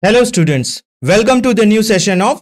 Hello students, welcome to the new session of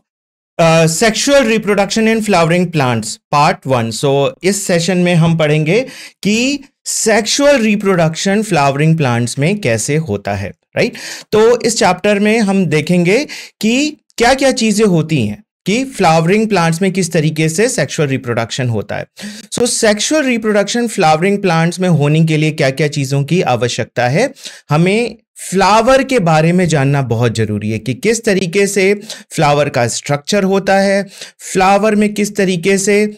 Sexual Reproduction in Flowering Plants Part 1. So इस session में हम पढ़ेंगे कि sexual reproduction flowering plants में कैसे होता है, राइट? तो इस चैप्टर में हम देखेंगे कि क्या क्या चीजें होती हैं कि फ्लावरिंग प्लांट्स में किस तरीके से सेक्सुअल रिप्रोडक्शन होता है। सो सेक्सुअल रिप्रोडक्शन फ्लावरिंग प्लांट्स में होने के लिए क्या क्या चीज़ों की आवश्यकता है। हमें फ्लावर के बारे में जानना बहुत जरूरी है कि किस तरीके से फ्लावर का स्ट्रक्चर होता है, फ्लावर में किस तरीके से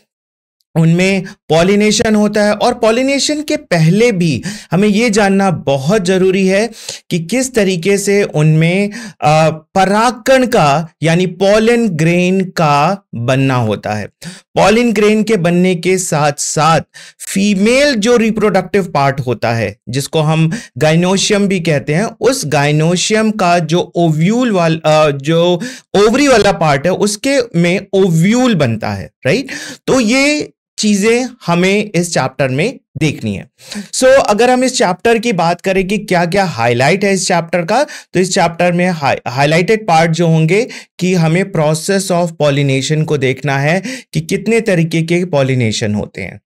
उनमें पॉलिनेशन होता है, और पॉलिनेशन के पहले भी हमें यह जानना बहुत जरूरी है कि किस तरीके से उनमें परागकण का यानी पॉलन ग्रेन का बनना होता है। पॉलन ग्रेन के बनने के साथ साथ फीमेल जो रिप्रोडक्टिव पार्ट होता है जिसको हम गाइनोशियम भी कहते हैं, उस गाइनोशियम का जो ओव्यूल वाला जो ओवरी वाला पार्ट है उसके में ओव्यूल बनता है, राइट? तो ये चीजें हमें इस चैप्टर में देखनी है। सो अगर हम इस चैप्टर की बात करें कि क्या क्या हाईलाइट है इस चैप्टर का, तो इस चैप्टर में हाईलाइटेड पार्ट जो होंगे कि हमें प्रोसेस ऑफ पॉलिनेशन को देखना है कि कितने तरीके के पॉलिनेशन होते हैं।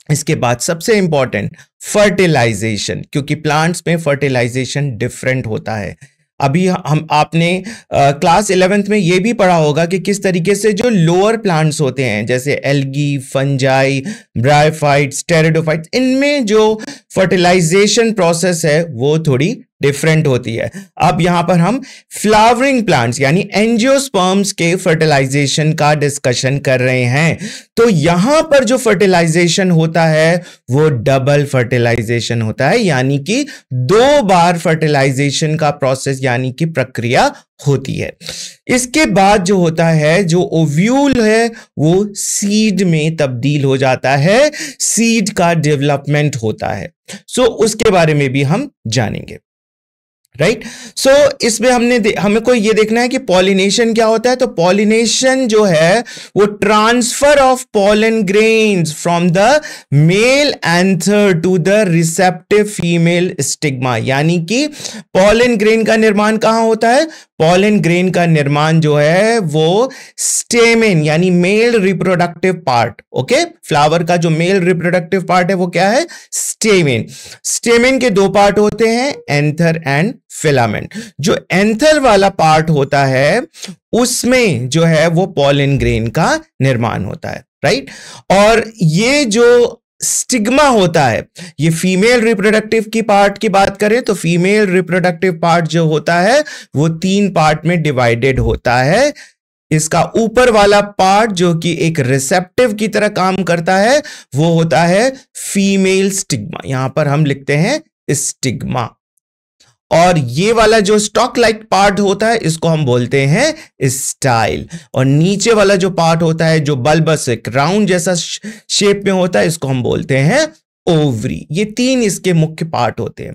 इसके बाद सबसे इंपॉर्टेंट फर्टिलाइजेशन, क्योंकि प्लांट्स में फर्टिलाइजेशन डिफरेंट होता है। अभी हम आपने क्लास 11th में ये भी पढ़ा होगा कि किस तरीके से जो लोअर प्लांट्स होते हैं जैसे एल्गी, फंजाई, ब्रायोफाइट्स, टेरिडोफाइट्स, इनमें जो फर्टिलाइजेशन प्रोसेस है वो थोड़ी डिफरेंट होती है। अब यहां पर हम फ्लावरिंग प्लांट्स यानी एंजियोस्पर्म्स के फर्टिलाइजेशन का डिस्कशन कर रहे हैं। तो यहां पर जो फर्टिलाइजेशन होता है वो डबल फर्टिलाइजेशन होता है, यानी कि 2 बार फर्टिलाइजेशन का प्रोसेस यानी कि प्रक्रिया होती है। इसके बाद जो होता है, जो ओव्यूल है वो सीड में तब्दील हो जाता है, सीड का डेवलपमेंट होता है। सो उसके बारे में भी हम जानेंगे, राइट? सो इसमें हमें को ये देखना है कि पॉलिनेशन क्या होता है। तो पॉलिनेशन जो है वो transfer of pollen grains from the male anther to the receptive female stigma, यानी कि पॉलन ग्रेन का निर्माण कहां होता है? पॉलन ग्रेन का निर्माण जो है वो स्टेमेन यानी male reproductive part, okay? Flower का जो मेल रिप्रोडक्टिव पार्ट है वो क्या है? स्टेमेन। स्टेमेन के 2 पार्ट होते हैं, एंथर एंड फिलामेंट। जो एंथर वाला पार्ट होता है उसमें जो है वो पॉलन ग्रेन का निर्माण होता है, राइट? और ये जो स्टिग्मा होता है, ये फीमेल रिप्रोडक्टिव की पार्ट की बात करें तो फीमेल रिप्रोडक्टिव पार्ट जो होता है वो 3 पार्ट में डिवाइडेड होता है। इसका ऊपर वाला पार्ट जो कि एक रिसेप्टिव की तरह काम करता है वो होता है फीमेल स्टिग्मा, यहां पर हम लिखते हैं स्टिग्मा। और ये वाला जो स्टॉक लाइक पार्ट होता है इसको हम बोलते हैं स्टाइल, और नीचे वाला जो पार्ट होता है जो बल्बस एक राउंड जैसा शेप में होता है इसको हम बोलते हैं ओवरी। ये 3 इसके मुख्य पार्ट होते हैं।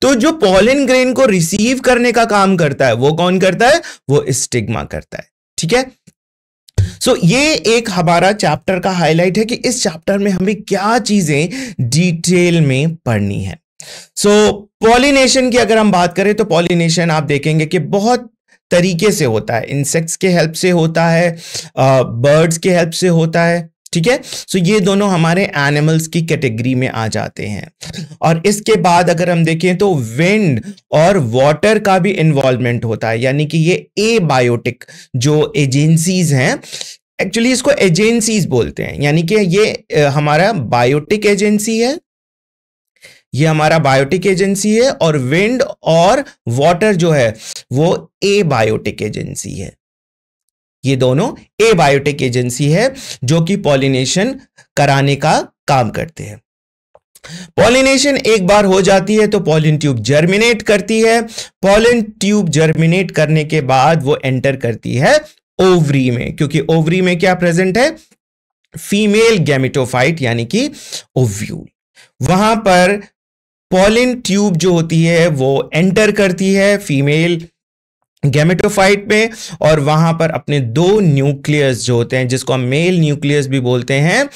तो जो पॉलन ग्रेन को रिसीव करने का काम करता है वो कौन करता है? वो स्टिग्मा करता है, ठीक है? सो ये एक हमारा चैप्टर का हाईलाइट है कि इस चैप्टर में हमें क्या चीजें डिटेल में पढ़नी है। सो पॉलिनेशन की अगर हम बात करें तो पॉलिनेशन आप देखेंगे कि बहुत तरीके से होता है। इंसेक्ट्स के हेल्प से होता है, बर्ड्स के हेल्प से होता है, ठीक है? सो ये दोनों हमारे एनिमल्स की कैटेगरी में आ जाते हैं। और इसके बाद अगर हम देखें तो विंड और वाटर का भी इन्वॉल्वमेंट होता है, यानी कि ये एबायोटिक जो एजेंसीज हैं, एक्चुअली इसको एजेंसीज बोलते हैं, यानी कि ये हमारा बायोटिक एजेंसी है, ये हमारा बायोटिक एजेंसी है, और विंड और वाटर जो है वो एबायोटिक एजेंसी है। ये दोनों एबायोटिक एजेंसी है जो कि पॉलिनेशन कराने का काम करते हैं। पॉलिनेशन एक बार हो जाती है तो पॉलन ट्यूब जर्मिनेट करती है। पॉलन ट्यूब जर्मिनेट करने के बाद वो एंटर करती है ओवरी में, क्योंकि ओवरी में क्या प्रेजेंट है? फीमेल गैमेटोफाइट यानी कि ओव्यूल। वहां पर पॉलन ट्यूब जो होती है वो एंटर करती है फीमेल गैमेटोफाइट में, और वहां पर अपने दो न्यूक्लियस जो होते हैं, जिसको हम मेल न्यूक्लियस भी बोलते हैं,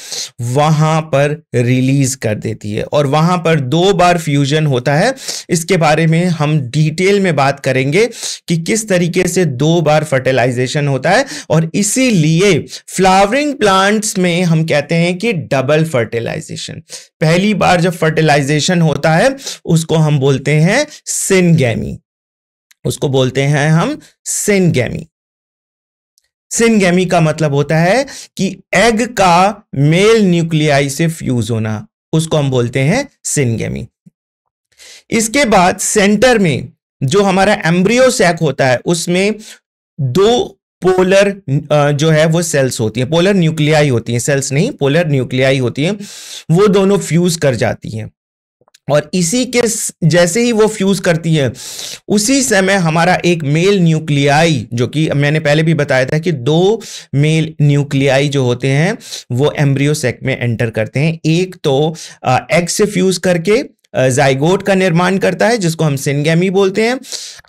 वहां पर रिलीज कर देती है, और वहां पर 2 बार फ्यूजन होता है। इसके बारे में हम डिटेल में बात करेंगे कि किस तरीके से 2 बार फर्टिलाइजेशन होता है, और इसीलिए फ्लावरिंग प्लांट्स में हम कहते हैं कि डबल फर्टिलाइजेशन। पहली बार जब फर्टिलाइजेशन होता है उसको हम बोलते हैं सिनगैमी, उसको बोलते हैं हम सिनगैमी। सिनगैमी का मतलब होता है कि एग का मेल न्यूक्लियाई से फ्यूज होना, उसको हम बोलते हैं सिनगैमी। इसके बाद सेंटर में जो हमारा एम्ब्रियो सैक होता है, उसमें 2 पोलर जो है वो सेल्स होती हैं, पोलर न्यूक्लियाई होती हैं, सेल्स नहीं, पोलर न्यूक्लियाई होती हैं, वो दोनों फ्यूज कर जाती हैं। और इसी के जैसे ही वो फ्यूज करती है, उसी समय हमारा एक मेल न्यूक्लियाई, जो कि मैंने पहले भी बताया था कि 2 मेल न्यूक्लियाई जो होते हैं वो एम्ब्रियो सैक में एंटर करते हैं। एक तो एग से फ्यूज करके जाइगोट का निर्माण करता है, जिसको हम सिनगैमी बोलते हैं।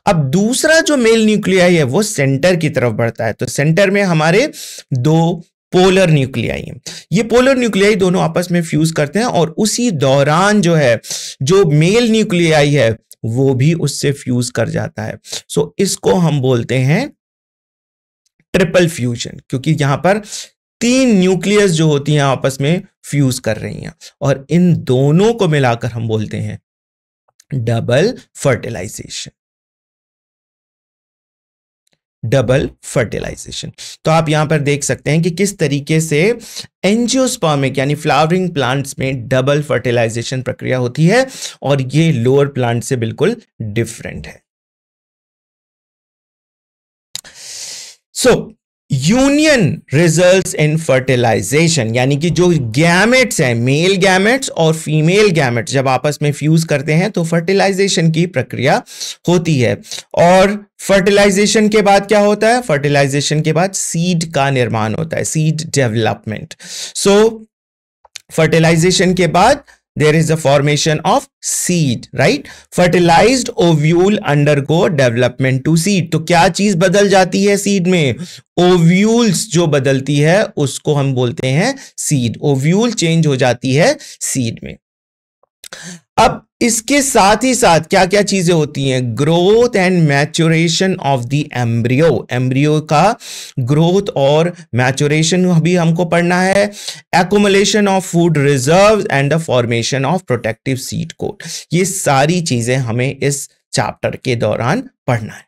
अब दूसरा जो मेल न्यूक्लियाई है वो सेंटर की तरफ बढ़ता है, तो सेंटर में हमारे 2 पोलर न्यूक्लियाई हैं। ये पोलर न्यूक्लियाई दोनों आपस में फ्यूज करते हैं, और उसी दौरान जो है जो मेल न्यूक्लियाई है वो भी उससे फ्यूज कर जाता है। सो इसको हम बोलते हैं ट्रिपल फ्यूजन, क्योंकि यहां पर 3 न्यूक्लियस जो होती हैं आपस में फ्यूज कर रही हैं, और इन दोनों को मिलाकर हम बोलते हैं डबल फर्टिलाइजेशन। Double fertilisation. तो आप यहां पर देख सकते हैं कि किस तरीके से एंजियोस्पर्मिक यानी फ्लावरिंग प्लांट्स में डबल फर्टिलाइजेशन प्रक्रिया होती है, और ये लोअर प्लांट से बिल्कुल डिफरेंट है। So union results in fertilization, यानी कि जो गैमेट्स हैं, मेल गैमेट्स और फीमेल गैमेट्स जब आपस में फ्यूज करते हैं तो फर्टिलाइजेशन की प्रक्रिया होती है। और फर्टिलाइजेशन के बाद क्या होता है? फर्टिलाइजेशन के बाद सीड का निर्माण होता है, सीड डेवलपमेंट। सो फर्टिलाइजेशन के बाद there is the formation of seed, right? Fertilized ovule undergo development to seed. तो क्या चीज बदल जाती है सीड में? ओव्यूल्स जो बदलती है उसको हम बोलते हैं सीड। ओव्यूल चेंज हो जाती है सीड में। अब इसके साथ ही साथ क्या क्या चीजें होती हैं? Growth and maturation of the embryo, embryo का ग्रोथ और मैच्योरेशन भी हमको पढ़ना है। Accumulation of food reserve and the formation of protective seed coat, ये सारी चीजें हमें इस चैप्टर के दौरान पढ़ना है।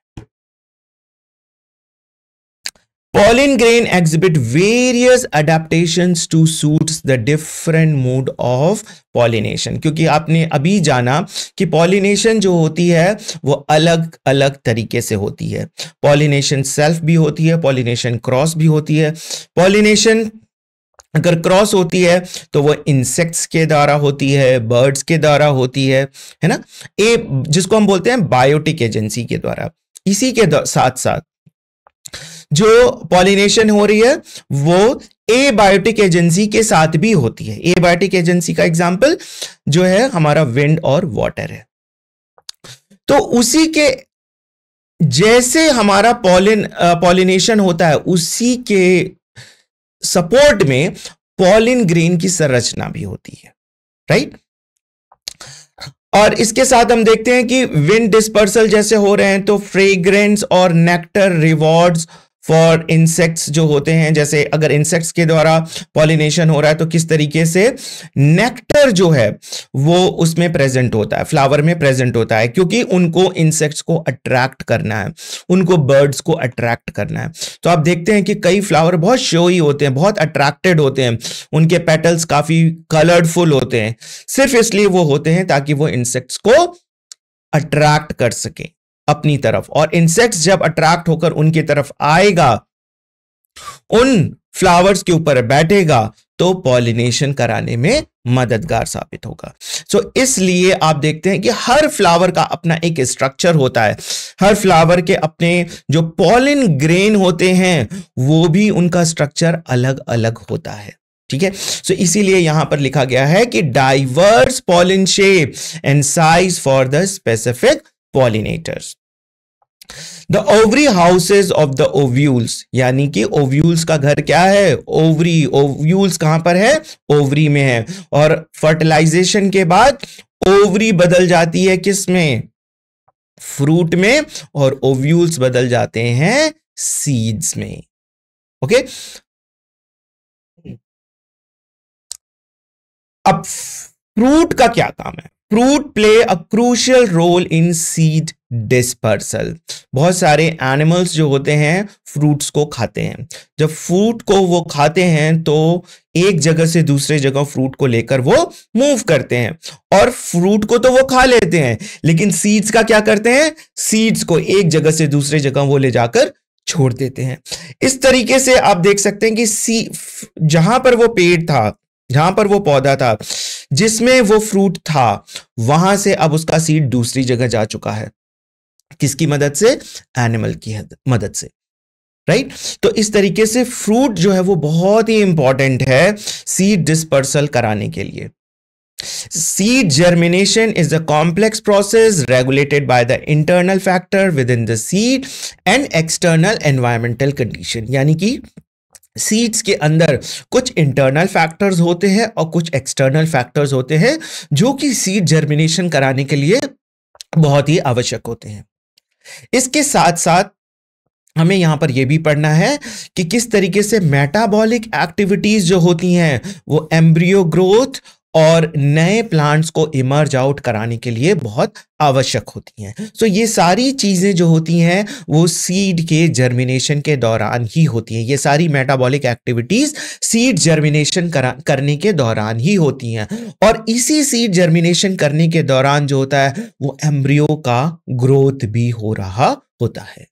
Pollen grain exhibit various adaptations to suit the different mood of pollination, क्योंकि आपने अभी जाना कि pollination जो होती है वो अलग अलग तरीके से होती है। pollination self भी होती है, pollination cross भी होती है। pollination अगर क्रॉस होती है तो वो इंसेक्ट्स के द्वारा होती है, बर्ड्स के द्वारा होती है ना, जिसको हम बोलते हैं बायोटिक एजेंसी के द्वारा। इसी के साथ साथ जो पॉलिनेशन हो रही है वो एबायोटिक एजेंसी के साथ भी होती है। एबायोटिक एजेंसी का एग्जांपल जो है हमारा विंड और वाटर है। तो उसी के जैसे हमारा पॉलिनेशन होता है, उसी के सपोर्ट में पॉलिन ग्रेन की संरचना भी होती है, राइट। और इसके साथ हम देखते हैं कि विंड डिस्पर्सल जैसे हो रहे हैं तो फ्रेग्रेंस और नेक्टर रिवॉर्ड्स फॉर इंसेक्ट्स जो होते हैं, जैसे अगर इंसेक्ट्स के द्वारा पॉलिनेशन हो रहा है तो किस तरीके से नेक्टर जो है वो उसमें प्रेजेंट होता है, फ्लावर में प्रेजेंट होता है, क्योंकि उनको इंसेक्ट्स को अट्रैक्ट करना है, उनको बर्ड्स को अट्रैक्ट करना है। तो आप देखते हैं कि कई फ्लावर बहुत शोई होते हैं, बहुत अट्रैक्टेड होते हैं, उनके पेटल्स काफी कलरफुल होते हैं, सिर्फ इसलिए वो होते हैं ताकि वो इंसेक्ट्स को अट्रैक्ट कर सके अपनी तरफ। और इंसेक्ट्स जब अट्रैक्ट होकर उनकी तरफ आएगा, उन फ्लावर्स के ऊपर बैठेगा, तो पॉलिनेशन कराने में मददगार साबित होगा। सो इसलिए आप देखते हैं कि हर फ्लावर का अपना एक स्ट्रक्चर होता है, हर फ्लावर के अपने जो पॉलिन ग्रेन होते हैं वो भी उनका स्ट्रक्चर अलग अलग होता है, ठीक है। सो इसीलिए यहां पर लिखा गया है कि diverse pollen shape and size for the specific pollinators. The ovary houses of the ovules, यानी कि ओव्यूल्स का घर क्या है? ओवरी। ओव्यूल्स कहां पर है? ओवरी में है। और फर्टिलाइजेशन के बाद ओवरी बदल जाती है किस में? फ्रूट में। और ओव्यूल्स बदल जाते हैं सीड्स में। ओके, अब फ्रूट का क्या काम है? Fruit play a crucial role in seed dispersal. बहुत सारे एनिमल्स जो होते हैं फ्रूट्स को खाते हैं। जब फ्रूट को वो खाते हैं तो एक जगह से दूसरे जगह फ्रूट को लेकर वो मूव करते हैं। और फ्रूट को तो वो खा लेते हैं, लेकिन सीड्स का क्या करते हैं? सीड्स को एक जगह से दूसरे जगह वो ले जाकर छोड़ देते हैं। इस तरीके से आप देख सकते हैं कि जहां पर वो पेड़ था, जहां पर वो पौधा था, जिसमें वो फ्रूट था, वहां से अब उसका सीड दूसरी जगह जा चुका है। किसकी मदद से? एनिमल की मदद से, राइट? तो इस तरीके से फ्रूट जो है वो बहुत ही इंपॉर्टेंट है सीड डिस्पर्सल कराने के लिए। Seed germination is a complex process regulated by the internal factor within the seed and external environmental condition। यानी कि सीड्स के अंदर कुछ इंटरनल फैक्टर्स होते हैं और कुछ एक्सटर्नल फैक्टर्स होते हैं जो कि सीड जर्मिनेशन कराने के लिए बहुत ही आवश्यक होते हैं। इसके साथ साथ हमें यहां पर यह भी पढ़ना है कि किस तरीके से मेटाबॉलिक एक्टिविटीज जो होती हैं वो एम्ब्रियो ग्रोथ और नए प्लांट्स को इमर्ज आउट कराने के लिए बहुत आवश्यक होती हैं। सो ये सारी चीजें जो होती हैं वो सीड के जर्मिनेशन के दौरान ही होती हैं। ये सारी मेटाबॉलिक एक्टिविटीज सीड जर्मिनेशन करने के दौरान ही होती हैं। और इसी सीड जर्मिनेशन करने के दौरान जो होता है वो एम्ब्रियो का ग्रोथ भी हो रहा होता है।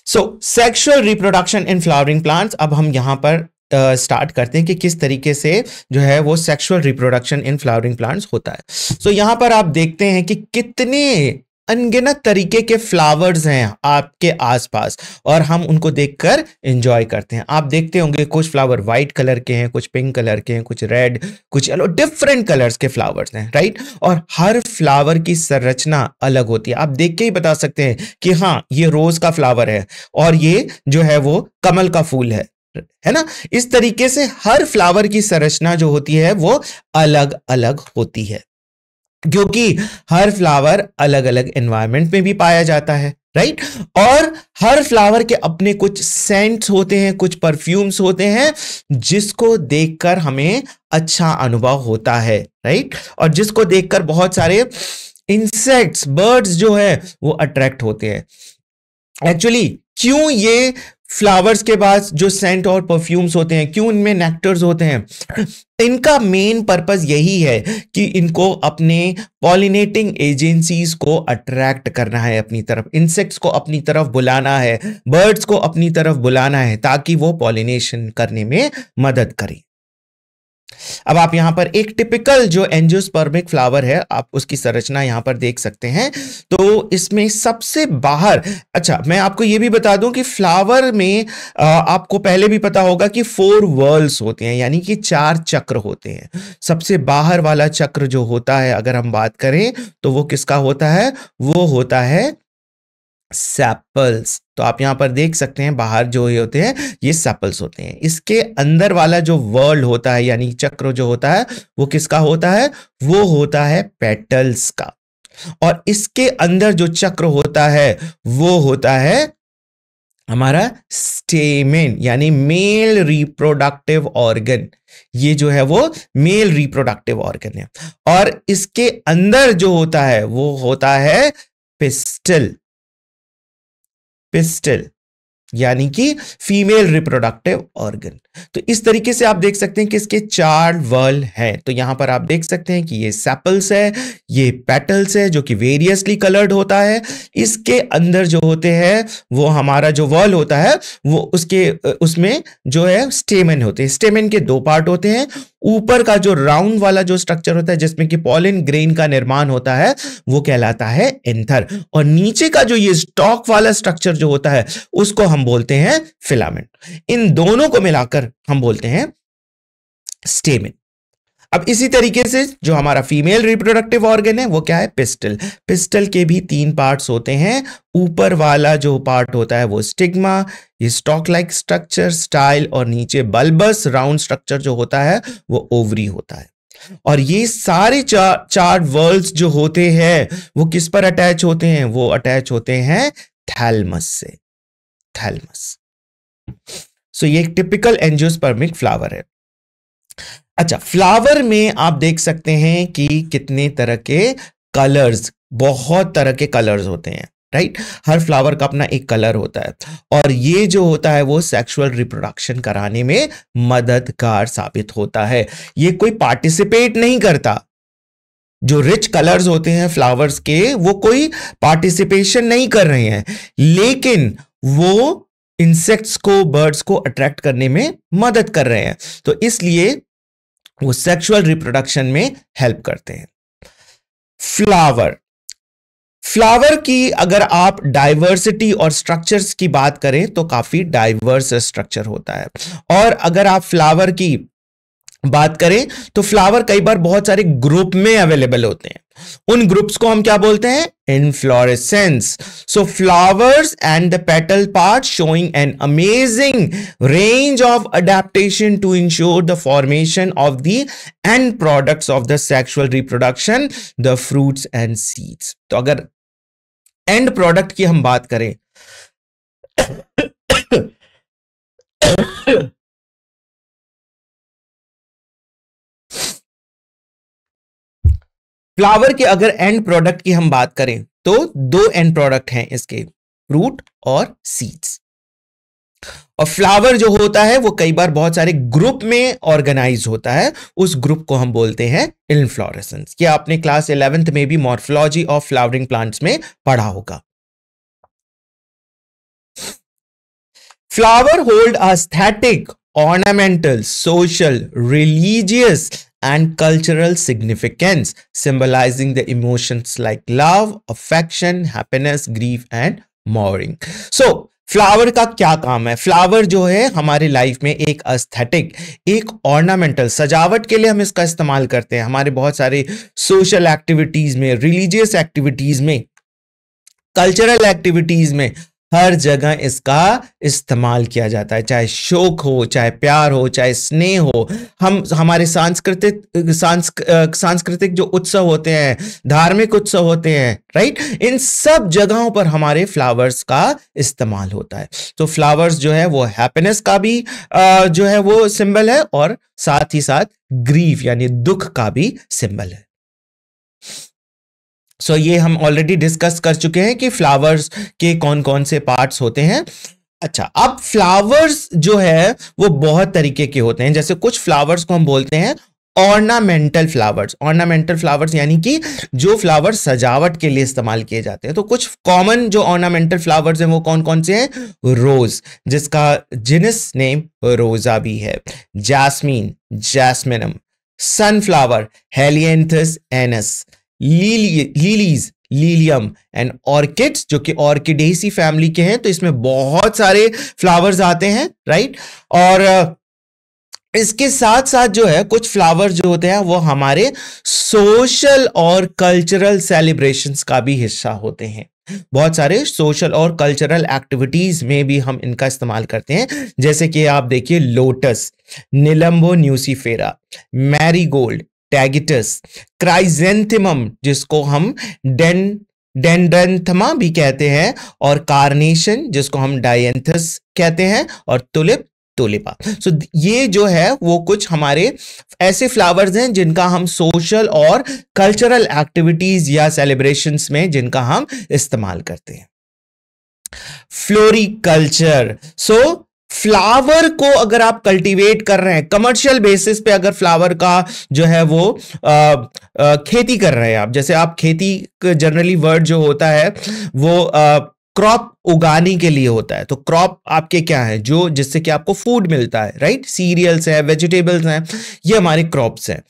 सो sexual reproduction in flowering plants. अब हम यहां पर स्टार्ट करते हैं कि किस तरीके से जो है वो sexual reproduction in flowering plants होता है। सो यहां पर आप देखते हैं कि कितने अनगिनत तरीके के फ्लावर्स हैं आपके आसपास और हम उनको देखकर एंजॉय करते हैं। आप देखते होंगे कुछ फ्लावर वाइट कलर के हैं, कुछ पिंक कलर के हैं, कुछ रेड, कुछ येलो, डिफरेंट कलर्स के फ्लावर्स हैं, राइट? और हर फ्लावर की संरचना अलग होती है। आप देख के ही बता सकते हैं कि हाँ ये रोज का फ्लावर है और ये जो है वो कमल का फूल है ना? इस तरीके से हर फ्लावर की संरचना जो होती है वो अलग अलग होती है, क्योंकि हर फ्लावर अलग अलग एनवायरनमेंट में भी पाया जाता है, राइट? और हर फ्लावर के अपने कुछ सेंट्स होते हैं, कुछ परफ्यूम्स होते हैं जिसको देखकर हमें अच्छा अनुभव होता है, राइट? और जिसको देखकर बहुत सारे इंसेक्ट्स, बर्ड्स जो है वो अट्रैक्ट होते हैं। एक्चुअली क्यों ये फ्लावर्स के बाद जो सेंट और परफ्यूम्स होते हैं, क्यों इनमें नेक्टर्स होते हैं? इनका मेन पर्पस यही है कि इनको अपने पॉलिनेटिंग एजेंसीज को अट्रैक्ट करना है अपनी तरफ, इंसेक्ट्स को अपनी तरफ बुलाना है, बर्ड्स को अपनी तरफ बुलाना है ताकि वो पॉलिनेशन करने में मदद करें। अब आप यहां पर एक टिपिकल जो एंजियोस्पर्मिक फ्लावर है आप उसकी संरचना यहां पर देख सकते हैं। तो इसमें सबसे बाहर, अच्छा मैं आपको यह भी बता दूं कि फ्लावर में आपको पहले भी पता होगा कि 4 व्हर्ल्स होते हैं, यानी कि 4 चक्र होते हैं। सबसे बाहर वाला चक्र जो होता है अगर हम बात करें तो वो किसका होता है? वो होता है सेपल्स। तो आप यहां पर देख सकते हैं बाहर जो ये होते हैं ये सेपल्स होते हैं। इसके अंदर वाला जो वर्ल्ड होता है यानी चक्र जो होता है वो किसका होता है? वो होता है पेटल्स का। और इसके अंदर जो चक्र होता है वो होता है हमारा स्टेमेन, यानी मेल रिप्रोडक्टिव ऑर्गन। ये जो है वो मेल रिप्रोडक्टिव ऑर्गन है। और इसके अंदर जो होता है वो होता है पिस्टल, पिस्टल यानी कि फीमेल रिप्रोडक्टिव ऑर्गन। तो इस तरीके से आप देख सकते हैं कि इसके 4 व्हर्ल हैं। तो यहां पर आप देख सकते हैं कि ये सेपल्स है, ये पेटल्स है जो कि वेरियसली कलर्ड होता है। इसके अंदर जो होते हैं वो हमारा जो व्हर्ल होता है वो उसमें जो है स्टेमेन होते हैं। स्टेमेन के 2 पार्ट होते हैं। ऊपर का जो राउंड वाला जो स्ट्रक्चर होता है जिसमें कि पॉलन ग्रेन का निर्माण होता है वो कहलाता है एंथर। और नीचे का जो ये स्टॉक वाला स्ट्रक्चर जो होता है उसको हम बोलते हैं फिलामेंट। इन दोनों को मिलाकर हम बोलते हैं स्टेमेन। अब इसी तरीके से जो हमारा फीमेल रिप्रोडक्टिव ऑर्गन है वो क्या है, पिस्टल। पिस्टल के भी 3 पार्ट्स होते हैं। ऊपर वाला जो पार्ट होता है वो स्टिग्मा, ये स्टॉक लाइक स्ट्रक्चर, स्टाइल, और नीचे बल्बस राउंड स्ट्रक्चर जो होता है वो ओवरी होता है। और ये सारे चार वर्ल्स जो होते हैं वो किस पर अटैच होते हैं, वो अटैच होते हैं थैलमस से, थैलमस। सो ये एक टिपिकल एंजियोस्पर्मिक फ्लावर है। अच्छा, फ्लावर में आप देख सकते हैं कि कितने तरह के कलर्स, बहुत तरह के कलर्स होते हैं, राइट। हर फ्लावर का अपना एक कलर होता है, और ये जो होता है वो सेक्सुअल रिप्रोडक्शन कराने में मददगार साबित होता है। ये कोई पार्टिसिपेट नहीं करता, जो रिच कलर्स होते हैं फ्लावर्स के वो कोई पार्टिसिपेशन नहीं कर रहे हैं, लेकिन वो इंसेक्ट्स को, बर्ड्स को अट्रैक्ट करने में मदद कर रहे हैं, तो इसलिए वो सेक्सुअल रिप्रोडक्शन में हेल्प करते हैं। फ्लावर, फ्लावर की अगर आप डाइवर्सिटी और स्ट्रक्चर्स की बात करें तो काफी डाइवर्स स्ट्रक्चर होता है। और अगर आप फ्लावर की बात करें तो फ्लावर कई बार बहुत सारे ग्रुप में अवेलेबल होते हैं। उन ग्रुप्स को हम क्या बोलते हैं, inflorescence. So flowers and the petal part showing an amazing range of adaptation to ensure the formation of the end products of the sexual reproduction, the fruits and seeds. तो अगर एंड प्रोडक्ट की हम बात करें flower के अगर and product की हम बात करें तो 2 एंड प्रोडक्ट हैं इसके, फ्रूट और सीड्स। और फ्लावर जो होता है वो कई बार बहुत सारे ग्रुप में ऑर्गेनाइज होता है, उस ग्रुप को हम बोलते हैं इन्फ्लोरेसेंस। ये आपने क्लास 11th में भी मॉर्फोलॉजी ऑफ फ्लावरिंग प्लांट्स में पढ़ा होगा। Flower hold aesthetic, ornamental, social, religious, and cultural significance, symbolizing the emotions like love, affection, happiness, grief, and mourning. So, flower का क्या काम है? फ्लावर जो है हमारे लाइफ में एक एस्थेटिक, एक ऑर्नामेंटल, सजावट के लिए हम इसका इस्तेमाल करते हैं। हमारे बहुत सारे सोशल एक्टिविटीज में, रिलीजियस एक्टिविटीज में, कल्चरल एक्टिविटीज में, हर जगह इसका इस्तेमाल किया जाता है। चाहे शोक हो, चाहे प्यार हो, चाहे स्नेह हो, हम हमारे सांस्कृतिक जो उत्सव होते हैं, धार्मिक उत्सव होते हैं, राइट, इन सब जगहों पर हमारे फ्लावर्स का इस्तेमाल होता है। तो फ्लावर्स जो है वो हैप्पीनेस का भी जो है वो सिंबल है, और साथ ही साथ ग्रीफ यानी दुख का भी सिंबल है। सो ये हम ऑलरेडी डिस्कस कर चुके हैं कि फ्लावर्स के कौन कौन से पार्ट्स होते हैं। अच्छा, अब फ्लावर्स जो है वो बहुत तरीके के होते हैं। जैसे कुछ फ्लावर्स को हम बोलते हैं ऑर्नामेंटल फ्लावर्स। ऑर्नामेंटल फ्लावर्स यानी कि जो फ्लावर सजावट के लिए इस्तेमाल किए जाते हैं। तो कुछ कॉमन जो ऑर्नामेंटल फ्लावर्स हैं वो कौन कौन से हैं? रोज, जिसका जिनस नेम रोजा भी है, jasmine, jasminum, sunflower, helianthus annuus, lilies, lilium, and orchids जो कि ऑर्किडेसी फैमिली के हैं। तो इसमें बहुत सारे फ्लावर्स आते हैं, राइट। और इसके साथ साथ जो है कुछ फ्लावर्स जो होते हैं वो हमारे सोशल और कल्चरल सेलिब्रेशंस का भी हिस्सा होते हैं। बहुत सारे सोशल और कल्चरल एक्टिविटीज में भी हम इनका इस्तेमाल करते हैं। जैसे कि आप देखिए लोटस, निलंबो न्यूसीफेरा, मैरीगोल्ड, टैगिटस, क्राइजेंथेमम जिसको हम डेंड्रैंथमा भी कहते हैं, और कार्नेशन जिसको हम डायंथस कहते हैं, और तुलिप, तुलिपा। सो ये जो है वो कुछ हमारे ऐसे फ्लावर्स हैं जिनका हम सोशल और कल्चरल एक्टिविटीज या सेलिब्रेशंस में जिनका हम इस्तेमाल करते हैं। फ्लोरिकल्चर, सो फ्लावर को अगर आप कल्टीवेट कर रहे हैं कमर्शियल बेसिस पे, अगर फ्लावर का जो है वो खेती कर रहे हैं आप, जैसे आप खेती जनरली वर्ड जो होता है वो क्रॉप उगाने के लिए होता है। तो क्रॉप आपके क्या है, जो जिससे कि आपको फूड मिलता है, राइट, सीरियल्स है, वेजिटेबल्स हैं, ये हमारे क्रॉप्स हैं।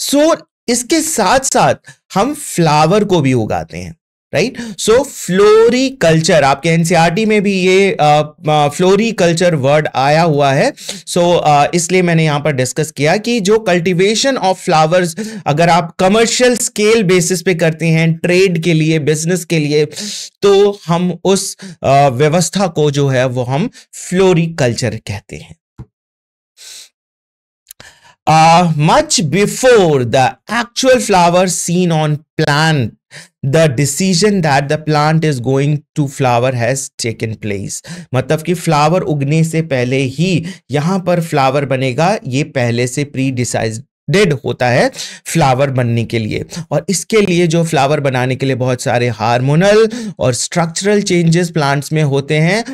सो इसके साथ साथ हम फ्लावर को भी उगाते हैं। राइट। सो फ्लोरिकल्चर, आपके एनसीईआरटी में भी ये फ्लोरिकल्चर वर्ड आया हुआ है। सो इसलिए मैंने यहां पर डिस्कस किया कि जो कल्टीवेशन ऑफ फ्लावर्स अगर आप कमर्शियल स्केल बेसिस पे करते हैं, ट्रेड के लिए, बिजनेस के लिए, तो हम उस व्यवस्था को जो है वो हम फ्लोरिकल्चर कहते हैं। Much before the actual flower seen on plant, the decision that the plant is going to flower has taken place. मतलब कि फ्लावर उगने से पहले ही यहां पर फ्लावर बनेगा, ये पहले से प्री डिसाइडेड होता है फ्लावर बनने के लिए। और इसके लिए जो फ्लावर बनाने के लिए बहुत सारे हार्मोनल और स्ट्रक्चरल चेंजेस प्लांट्स में होते हैं,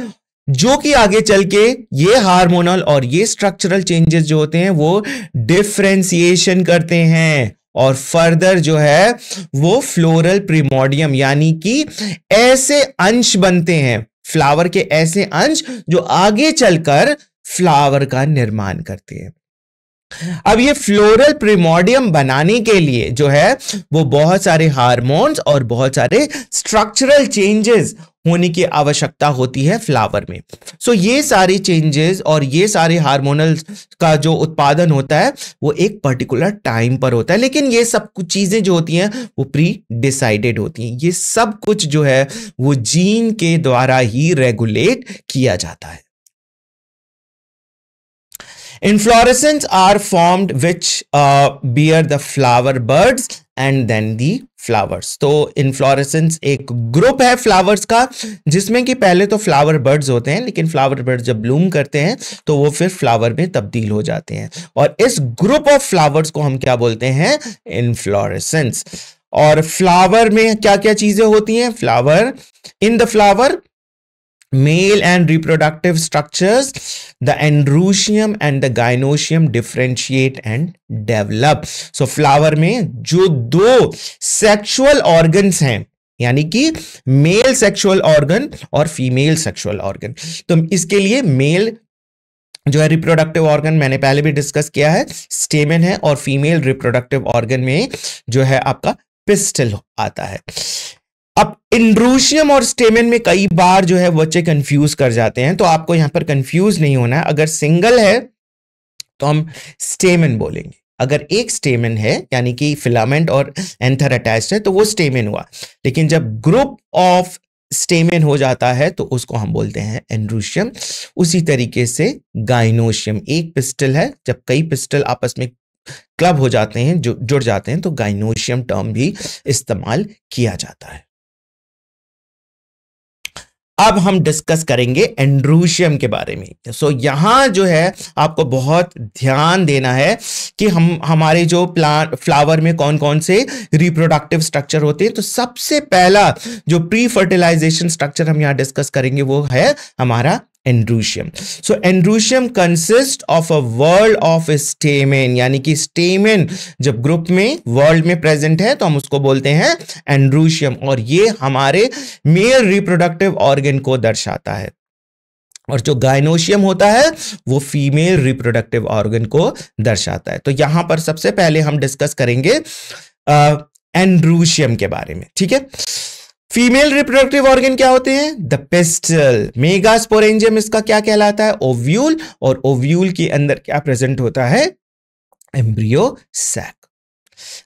जो कि आगे चल के ये हार्मोनल और ये स्ट्रक्चरल चेंजेस जो होते हैं वो डिफरेंशिएशन करते हैं और फर्दर जो है वो फ्लोरल प्रिमोडियम यानी कि ऐसे अंश बनते हैं, फ्लावर के ऐसे अंश जो आगे चलकर फ्लावर का निर्माण करते हैं। अब ये फ्लोरल प्रिमोडियम बनाने के लिए जो है वो बहुत सारे हार्मोन्स और बहुत सारे स्ट्रक्चरल चेंजेस होने की आवश्यकता होती है फ्लावर में। सो ये सारे चेंजेस और ये सारे हार्मोनल का जो उत्पादन होता है वो एक पर्टिकुलर टाइम पर होता है, लेकिन ये सब कुछ चीजें जो होती हैं वो प्री डिसाइडेड होती हैं। ये सब कुछ जो है वो जीन के द्वारा ही रेगुलेट किया जाता है। Inflorescence are formed which bear the flower buds and then the flowers. तो inflorescence एक ग्रुप है फ्लावर्स का जिसमें कि पहले तो फ्लावर बर्ड्स होते हैं, लेकिन फ्लावर बर्ड्स जब ब्लूम करते हैं तो वो फिर फ्लावर में तब्दील हो जाते हैं और इस ग्रुप ऑफ फ्लावर्स को हम क्या बोलते हैं? इन्फ्लोरेसेंस। और फ्लावर में क्या क्या चीजें होती हैं? Flower, in the flower male and reproductive structures, the androecium and the gynoecium differentiate and develop. So flower में जो दो sexual organs हैं, यानी कि मेल सेक्सुअल ऑर्गन और फीमेल सेक्सुअल ऑर्गन, तो इसके लिए मेल जो है रिप्रोडक्टिव ऑर्गन मैंने पहले भी डिस्कस किया है, स्टेमेन है, और फीमेल रिप्रोडक्टिव ऑर्गन में जो है आपका पिस्टल आता है। अब इंड्रूशियम और स्टेमेन में कई बार जो है बच्चे कंफ्यूज कर जाते हैं, तो आपको यहां पर कंफ्यूज नहीं होना है। अगर सिंगल है तो हम स्टेमेन बोलेंगे, अगर एक स्टेमेन है यानी कि फिलामेंट और एंथर अटैच्ड है तो वो स्टेमेन हुआ, लेकिन जब ग्रुप ऑफ स्टेमेन हो जाता है तो उसको हम बोलते हैं एंड्रूशियम। उसी तरीके से गाइनोशियम, एक पिस्टल है, जब कई पिस्टल आपस में क्लब हो जाते हैं, जुड़ जाते हैं, तो गाइनोशियम टर्म भी इस्तेमाल किया जाता है। अब हम डिस्कस करेंगे एंड्रूशियम के बारे में। सो यहां जो है आपको बहुत ध्यान देना है कि हमारे जो प्लांट फ्लावर में कौन कौन से रिप्रोडक्टिव स्ट्रक्चर होते हैं। तो सबसे पहला जो प्री फर्टिलाइजेशन स्ट्रक्चर हम यहां डिस्कस करेंगे वो है हमारा androecium. So androecium consist of a world of stamen, यानी कि स्टेमेन जब ग्रुप में वर्ल्ड में प्रेजेंट है तो हम उसको बोलते हैं एंड्रूशियम, और ये हमारे मेल रिप्रोडक्टिव ऑर्गन को दर्शाता है। और जो गाइनोशियम होता है वो फीमेल रिप्रोडक्टिव ऑर्गन को दर्शाता है। तो यहां पर सबसे पहले हम डिस्कस करेंगे एंड्रूशियम के बारे में, ठीक है। फीमेल रिप्रोडक्टिव ऑर्गन क्या होते हैं? The pistol. मेगास्पोरेंजियम इसका क्या कहलाता है? ओव्यूल। और ओव्यूल के अंदर क्या प्रेजेंट होता है? Embryo sac.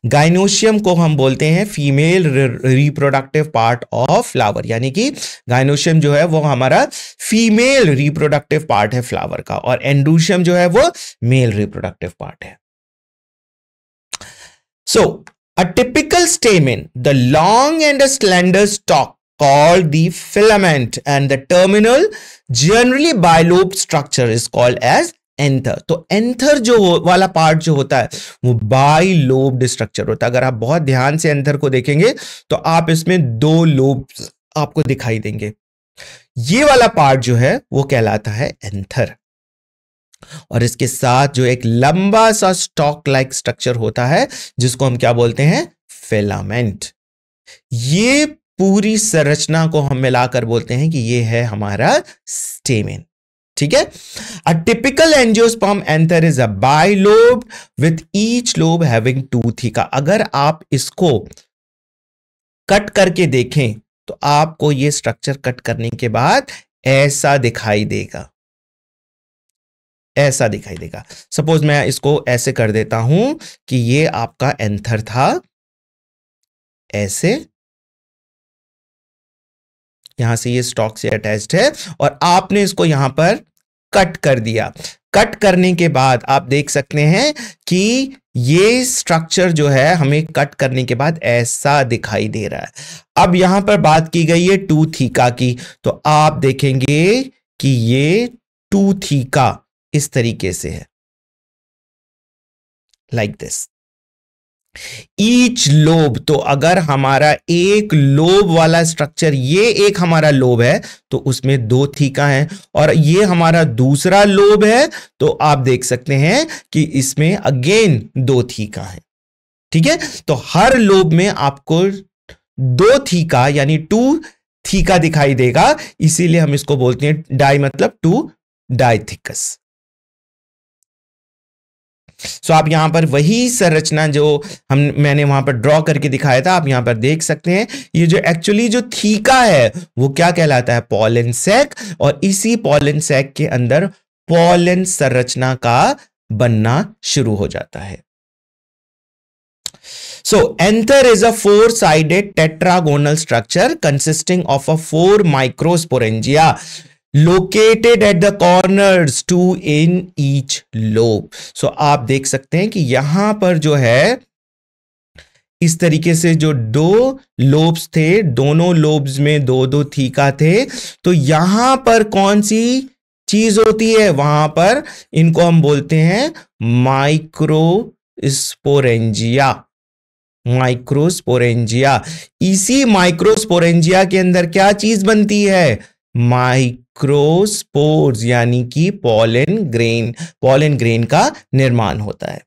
गाइनोशियम को हम बोलते हैं female reproductive part of flower, यानी कि गाइनोशियम जो है वो हमारा फीमेल रिप्रोडक्टिव पार्ट है फ्लावर का, और एंड्रूशियम जो है वो मेल रिप्रोडक्टिव पार्ट है। सो a typical stamen, the long and a slender stalk called the filament, and the terminal generally bilobed structure is called as anther. तो एंथर जो वाला पार्ट जो होता है वो बाइलोब्ड स्ट्रक्चर होता है। अगर आप बहुत ध्यान से एंथर को देखेंगे तो आप इसमें दो लोब आपको दिखाई देंगे। ये वाला पार्ट जो है वो कहलाता है एंथर, और इसके साथ जो एक लंबा सा स्टॉक लाइक स्ट्रक्चर होता है जिसको हम क्या बोलते हैं? फिलामेंट। ये पूरी संरचना को हम मिलाकर बोलते हैं कि ये है हमारा स्टेमेन, ठीक है। A typical angiosperm anther is a bilobe with each lobe having two theca. अगर आप इसको कट करके देखें तो आपको ये स्ट्रक्चर कट करने के बाद ऐसा दिखाई देगा, ऐसा दिखाई देगा। सपोज मैं इसको ऐसे कर देता हूं कि ये आपका एंथर था, ऐसे यहां से ये स्टॉक से अटैच्ड है और आपने इसको यहां पर कट कर दिया। कट करने के बाद आप देख सकते हैं कि ये स्ट्रक्चर जो है हमें कट करने के बाद ऐसा दिखाई दे रहा है। अब यहां पर बात की गई है 2 थीका की, तो आप देखेंगे कि ये 2 थीका इस तरीके से है, लाइक दिस। ईच लोब, तो अगर हमारा एक लोब वाला स्ट्रक्चर, ये एक हमारा लोब है तो उसमें 2 थीका है, और ये हमारा दूसरा लोब है तो आप देख सकते हैं कि इसमें अगेन 2 थीका है। ठीक है, तो हर लोब में आपको 2 थीका यानी 2 थीका दिखाई देगा, इसीलिए हम इसको बोलते हैं डाई, मतलब 2 डाइथिकस। सो आप यहां पर वही संरचना जो मैंने वहां पर ड्रॉ करके दिखाया था, आप यहां पर देख सकते हैं। ये जो एक्चुअली जो थीका है वो क्या कहलाता है, पॉलन सैक, और इसी पॉलन सैक के अंदर पॉलन संरचना का बनना शुरू हो जाता है। So, anther is a 4-sided tetragonal structure consisting of a 4 microsporangia located at the corners, 2 in each lobe. So, आप देख सकते हैं कि यहां पर जो है इस तरीके से जो 2 लोब्स थे, दोनों लोब्स में 2-2 थीका थे, तो यहां पर कौन सी चीज होती है, वहां पर इनको हम बोलते हैं माइक्रोस्पोरेंजिया। माइक्रोस्पोरेंजिया, इसी माइक्रोस्पोरेंजिया के अंदर क्या चीज बनती है, माइक्रोस्पोर्स, यानी कि पॉलन ग्रेन। पॉलन ग्रेन का निर्माण होता है।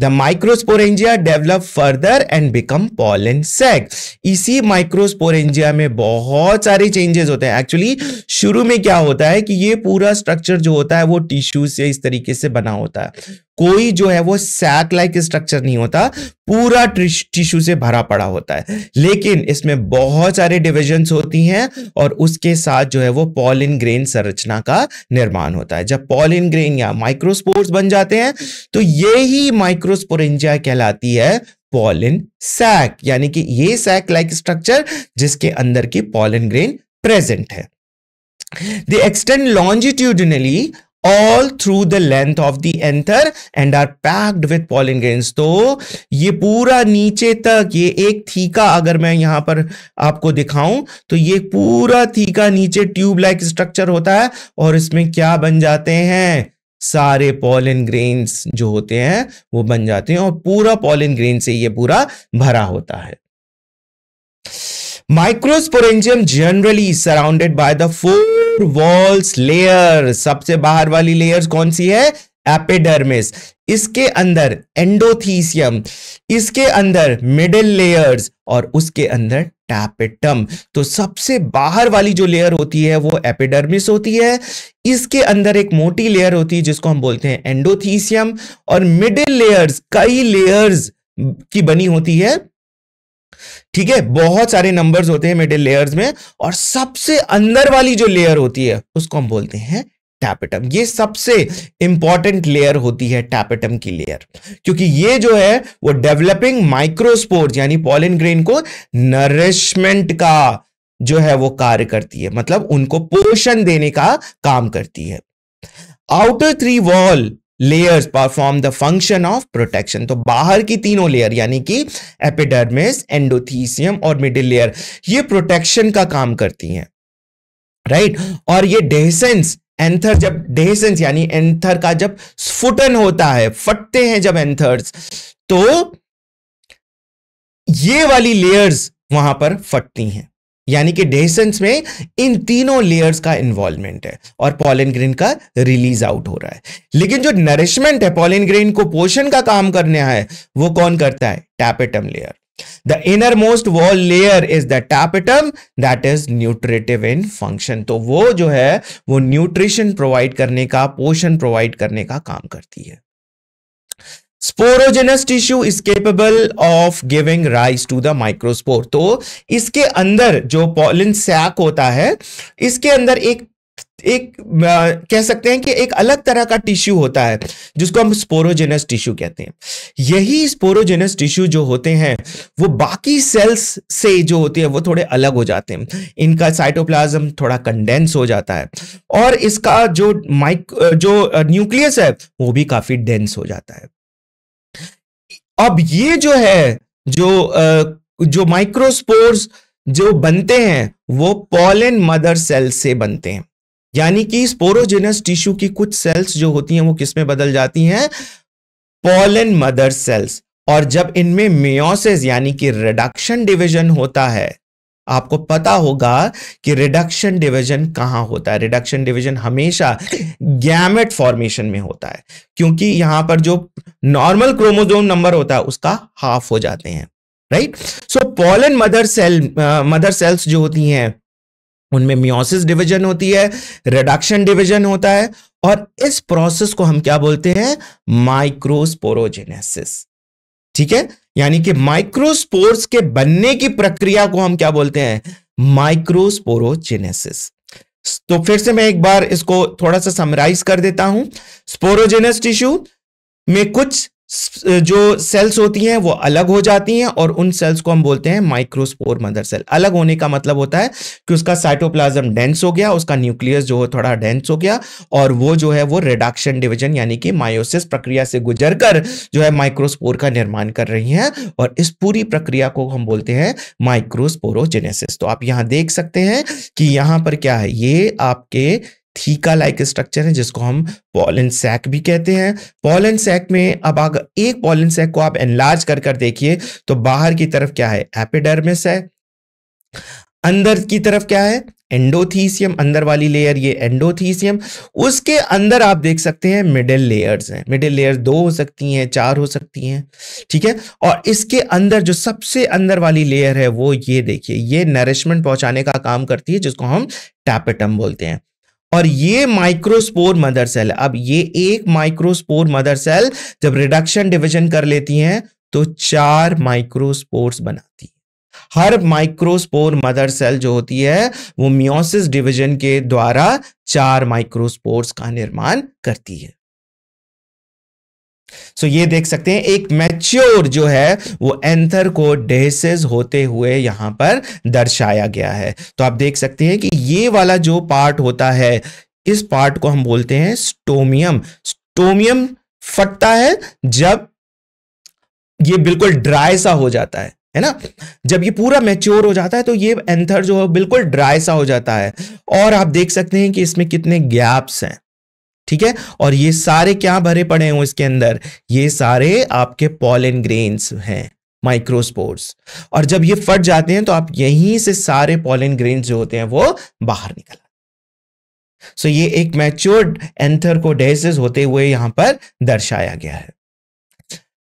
The microsporangia develop further and become pollen sac. इसी माइक्रोस्पोरेंजिया में बहुत सारे चेंजेस होते हैं। एक्चुअली शुरू में क्या होता है कि ये पूरा स्ट्रक्चर जो होता है वो टिश्यू से इस तरीके से बना होता है, कोई जो है वो सैक लाइक स्ट्रक्चर नहीं होता, पूरा टिश्यू से भरा पड़ा होता है। लेकिन इसमें बहुत सारे डिविजन्स होती हैं और उसके साथ जो है वो पॉलन ग्रेन संरचना का निर्माण होता है। जब पॉलन ग्रेन या माइक्रोस्पोर्स बन जाते हैं तो यही माइक्रोस्पोरेंजिया कहलाती है पॉलन सैक, यानी कि ये सैक लाइक स्ट्रक्चर जिसके अंदर की पॉलन ग्रेन प्रेजेंट है। They extend longitudinally all through the length of the anther and are packed with pollen grains. तो ये पूरा नीचे तक, ये एक थीका अगर मैं यहां पर आपको दिखाऊं तो ये पूरा थीका नीचे ट्यूब लाइक स्ट्रक्चर होता है और इसमें क्या बन जाते हैं, सारे पॉलन ग्रेन्स जो होते हैं वो बन जाते हैं और पूरा पॉलन ग्रेन से ये पूरा भरा होता है। Microsporangium generally is surrounded by the 4 walls layer. सबसे बाहर वाली लेयर्स कौन सी है, एपिडर्मिस, इसके अंदर एंडोथीसियम, इसके अंदर मिडिल लेयर्स और उसके अंदर टैपेटम। तो सबसे बाहर वाली जो लेयर होती है वो एपिडर्मिस होती है, इसके अंदर एक मोटी लेयर होती है जिसको हम बोलते हैं एंडोथीसियम, और मिडिल लेयर्स कई लेयर्स की बनी होती है। ठीक है, बहुत सारे नंबर्स होते हैं मिडिल लेयर्स में, और सबसे अंदर वाली जो लेयर होती है उसको हम बोलते हैं टैपेटम। ये सबसे इंपॉर्टेंट लेयर होती है टैपेटम की लेयर, क्योंकि ये जो है वो डेवलपिंग माइक्रोस्पोर्स यानी पॉलन ग्रेन को नरिशमेंट का जो है वो कार्य करती है, मतलब उनको पोषण देने का काम करती है। Outer 3 wall layers perform the function of protection. तो बाहर की तीनों लेयर यानी कि एपिडर्मिस, एंडोथीसियम और मिडिल लेयर ये प्रोटेक्शन का काम करती हैं, राइट। और ये डेहेसेंस, एंथर जब डेहेसेंस यानी एंथर का जब स्फुटन होता है, फटते हैं जब एंथर्स, तो ये वाली लेयर्स वहां पर फटती हैं, यानी कि डेहेसेंस में इन तीनों लेयर्स का इन्वॉल्वमेंट है और पॉलन ग्रेन का रिलीज आउट हो रहा है। लेकिन जो नरिशमेंट है, पॉलन ग्रेन को पोषण का काम करने है, वो कौन करता है, tapetum layer. The innermost wall layer is the tapetum that is nutritive in function. तो वो जो है वो न्यूट्रिशन प्रोवाइड करने का, पोषण प्रोवाइड करने का काम करती है। Sporogenous tissue is capable of giving rise to the microspore. तो इसके अंदर जो पॉलन सैक होता है, इसके अंदर एक कह सकते हैं कि एक अलग तरह का टिश्यू होता है जिसको हम स्पोरोजेनस टिश्यू कहते हैं। यही स्पोरोजेनस टिश्यू जो होते हैं वो बाकी सेल्स से जो होते हैं वो थोड़े अलग हो जाते हैं। इनका साइटोप्लाज्म थोड़ा कंडेंस हो जाता है और इसका जो न्यूक्लियस है वो भी काफी डेंस हो जाता है। अब ये जो है जो माइक्रोस्पोर्स जो बनते हैं वो पॉलन मदर सेल से बनते हैं। यानी कि स्पोरोजेनस टिश्यू की कुछ सेल्स जो होती हैं वो किस में बदल जाती हैं? Pollen mother cells. और जब इनमें मेयोसिस यानी कि रिडक्शन डिवीजन होता है, आपको पता होगा कि रिडक्शन डिवीजन कहां होता है। रिडक्शन डिवीजन हमेशा गैमेट फॉर्मेशन में होता है, क्योंकि यहां पर जो नॉर्मल क्रोमोसोम नंबर होता है उसका हाफ हो जाते हैं, राइट। सो पॉलन मदर सेल्स जो होती हैं उनमें मियोसिस डिवीजन होती है, रिडक्शन डिवीजन होता है, और इस प्रोसेस को हम क्या बोलते हैं? माइक्रोस्पोरोजेनेसिस। ठीक है, यानी कि माइक्रोस्पोर्स के बनने की प्रक्रिया को हम क्या बोलते हैं? माइक्रोस्पोरोजेनेसिस। तो फिर से मैं एक बार इसको थोड़ा सा समराइज कर देता हूं। स्पोरोजेनस टिश्यू में कुछ जो सेल्स होती हैं वो अलग हो जाती हैं और उन सेल्स को हम बोलते हैं माइक्रोस्पोर मदर सेल। अलग होने का मतलब होता है कि उसका साइटोप्लाज्म डेंस हो गया, उसका न्यूक्लियस जो है थोड़ा डेंस हो गया, और वो जो है वो रिडक्शन डिवीजन यानी कि मायोसिस प्रक्रिया से गुजरकर जो है माइक्रोस्पोर का निर्माण कर रही हैं, और इस पूरी प्रक्रिया को हम बोलते हैं माइक्रोस्पोरोजेनेसिस। तो आप यहां देख सकते हैं कि यहां पर क्या है, ये आपके थीका लाइक स्ट्रक्चर है जिसको हम पॉलन सैक भी कहते हैं। पॉलन सैक में अब अगर एक पॉलन सैक को आप एनलार्ज कर देखिए तो बाहर की तरफ क्या है? एपिडर्मिस है। अंदर की तरफ क्या है? एंडोथीसियम। अंदर वाली लेयर ये एंडोथीसियम। उसके अंदर आप देख सकते हैं मिडिल लेयर्स हैं। मिडिल लेयर 2 हो सकती हैं, 4 हो सकती हैं, ठीक है। और इसके अंदर जो सबसे अंदर वाली लेयर है वो ये देखिए, ये नरिशमेंट पहुंचाने का काम करती है जिसको हम टैपेटम बोलते हैं। और ये माइक्रोस्पोर मदर सेल है। अब ये एक माइक्रोस्पोर मदर सेल जब रिडक्शन डिवीजन कर लेती हैं तो 4 माइक्रोस्पोर्स बनाती है। हर माइक्रोस्पोर मदर सेल जो होती है वो मियोसिस डिवीजन के द्वारा 4 माइक्रोस्पोर्स का निर्माण करती है। सो ये देख सकते हैं एक मैच्योर जो है वो एंथरकोडेसिस होते हुए यहां पर दर्शाया गया है। तो आप देख सकते हैं कि ये वाला जो पार्ट होता है, इस पार्ट को हम बोलते हैं स्टोमियम। स्टोमियम फटता है जब ये बिल्कुल ड्राई सा हो जाता है ना। जब ये पूरा मैच्योर हो जाता है तो ये एंथर जो है बिल्कुल ड्राई सा हो जाता है, और आप देख सकते हैं कि इसमें कितने गैप्स हैं, ठीक है। और ये सारे क्या भरे पड़े हैं इसके अंदर? ये सारे आपके पॉलन ग्रेन्स हैं, माइक्रोस्पोर्स। और जब ये फट जाते हैं तो आप यहीं से सारे पॉलन ग्रेन्स जो होते हैं वो बाहर निकल आते हैं। सो ये एक मैच्योर्ड एंथरकोडेसिस होते हुए यहां पर दर्शाया गया है।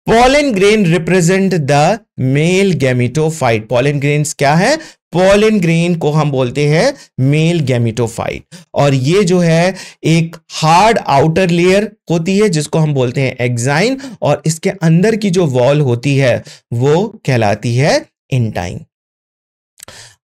Pollen grain represent the male gametophyte. Pollen grains क्या है? पॉलन ग्रेन को हम बोलते हैं मेल गैमेटोफाइट। और ये जो है एक हार्ड आउटर लेयर होती है जिसको हम बोलते हैं एक्साइन, और इसके अंदर की जो वॉल होती है वो कहलाती है इंटाइन।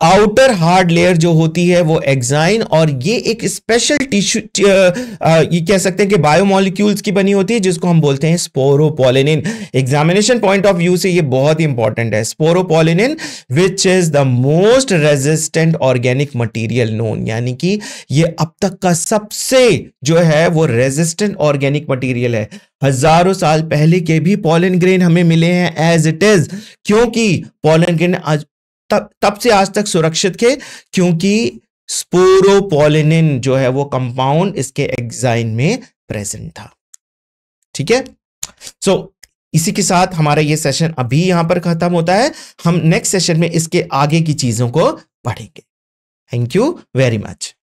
आउटर हार्ड लेयर जो होती है वो एक्साइन, और ये एक स्पेशल टिश्यू ये कह सकते हैं कि बायोमोलिक्यूल्स की बनी होती है जिसको हम बोलते हैं sporopollenin. Examination point of view से ये बहुत ही इंपॉर्टेंट है। Sporopollenin which is the most resistant organic material known, यानी कि ये अब तक का सबसे जो है वो रेजिस्टेंट ऑर्गेनिक मटेरियल है। हजारों साल पहले के भी पॉलन ग्रेन हमें मिले हैं एज इट इज, क्योंकि पॉलन ग्रेन आज तब से आज तक सुरक्षित थे क्योंकि स्पोरोपोलिनिन जो है वो कंपाउंड इसके एक्साइन में प्रेजेंट था, ठीक है। सो इसी के साथ हमारा ये सेशन अभी यहां पर खत्म होता है। हम नेक्स्ट सेशन में इसके आगे की चीजों को पढ़ेंगे। Thank you very much.